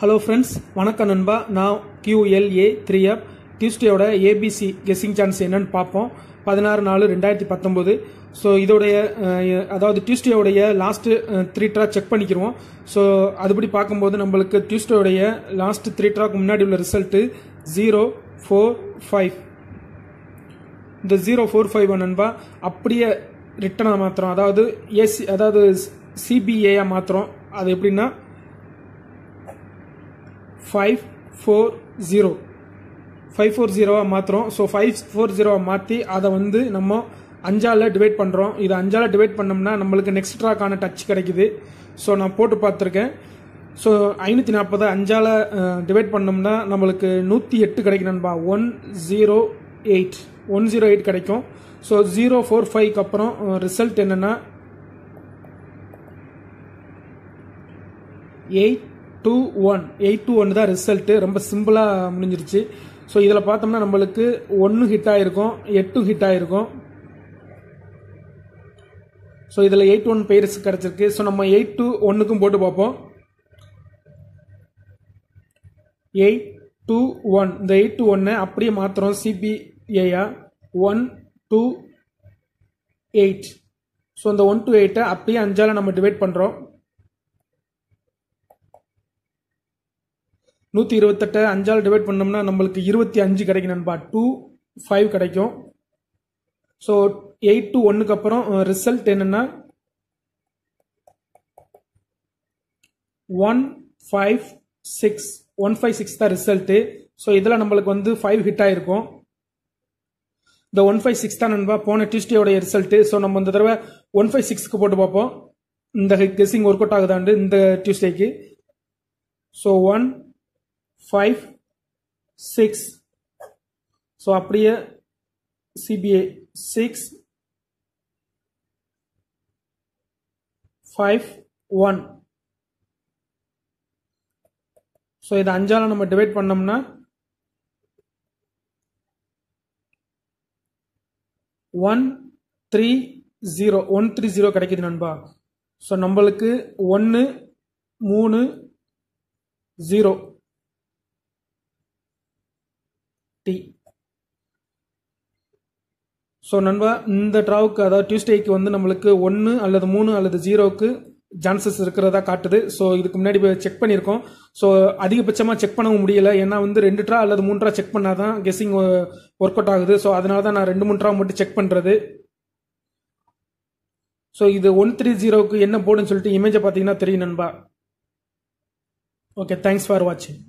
Hello friends, வணக்கம் நண்பா. நான் QLA 3F டியூஸ்டேயோட ஏபிசி கெஸ்ஸிங் சான்ஸ் என்னன்னு பார்ப்போம். 16/4/2019. ஸோ இதோடைய அதாவது டியூஸ்டேயோடைய லாஸ்ட் 3 ட்ராக் செக் பண்ணிக்கிறோம். ஸோ அதுபடி பார்க்கும்போது நம்மளுக்கு டியூஸ்டேயோடைய லாஸ்ட் 3 ட்ராக் முன்னாடி உள்ள ரிசல்ட்டு 045. இந்த 045 நண்பா அப்படியே ரிட்டனாக மாத்திரம், அதாவது சிபிஏயா மாத்திரம். அது எப்படின்னா 540 மாத்திரம். ஸோ 540 மாற்றி அதை வந்து நம்ம 5ஆல் டிவைட் பண்ணுறோம். இது 5ஆல் டிவைட் பண்ணோம்னா நம்மளுக்கு நெக்ஸ்ட் ட்ராக்கான டச் கிடைக்குது. ஸோ நான் போட்டு பார்த்துருக்கேன். ஸோ 540 5ஆல் டிவைட் பண்ணோம்னா நம்மளுக்கு 108 கிடைக்கும் நண்பா. 108 கிடைக்கும். ஸோ 045க்கு அப்புறம் ரிசல்ட் என்னன்னா 821 தான் ரிசல்ட்டு. ரொம்ப சிம்பிளாக முடிஞ்சிருச்சு. ஸோ இதில் பார்த்தோம்னா நம்மளுக்கு 1 ஹிட் ஆகிருக்கும், 8 ஹிட் ஆகிருக்கும். ஸோ இதில் 81 பெயர்ஸ் கிடச்சிருக்கு. ஸோ நம்ம 821க்கும் போட்டு பார்ப்போம். 821 இந்த 821 அப்படியே மாத்திரம் சிபிஏயா 128. ஸோ இந்த 128 அப்படியே 5ஆல் நம்ம டிவைட் பண்ணுறோம். 128 5ஆல் டிவைட் பண்ணோம்னா நம்மளுக்கு 25 கிடைக்கும் நண்பா. 25 கிடைக்கும். ஸோ 821க்கு அப்புறம் ரிசல்ட் என்னன்னா 156 தான் ரிசல்ட்டு. ஸோ இதில் நம்மளுக்கு வந்து 5 ஹிட் ஆயிருக்கும். இந்த 156 தான் நண்பா போன டியூஸ்டேயோட ரிசல்ட்டு. ஸோ நம்ம இந்த தடவை 156க்கு போட்டு பார்ப்போம் இந்த கெஸ்ஸிங் ஒர்க் அவுட் ஆகுதாண்டு இந்த டியூஸ்டேக்கு. ஸோ 156. ஸோ அப்படியே சிபிஏ 651. ஸோ இதை 5ஆல் நம்ம டிவைட் பண்ணோம்னா 130 கிடைக்குது நண்பா. ஸோ நம்மளுக்கு 130 T. ஸோ நண்பா இந்த ட்ராவுக்கு, அதாவது டியூஸ்டேக்கு வந்து நம்மளுக்கு 1 அல்லது 3 அல்லது 0க்கு சான்சஸ் இருக்கிறதா காட்டுது. ஸோ இதுக்கு முன்னாடி செக் பண்ணியிருக்கோம். ஸோ அதிகபட்சமாக செக் பண்ணவும் முடியல. ஏன்னா வந்து 2 ட்ரா அல்லது 3 ட்ரா செக் பண்ணாதான் கெஸ்ஸிங் ஒர்க் அவுட் ஆகுது. ஸோ அதனால தான் நான் 2-3 ட்ரா மட்டும் செக் பண்ணுறது. ஸோ இது 130க்கு என்ன போடுன்னு சொல்லிட்டு இமேஜை பார்த்தீங்கன்னா தெரியும் நண்பா. ஓகே, தேங்க்ஸ் ஃபார் வாட்சிங்.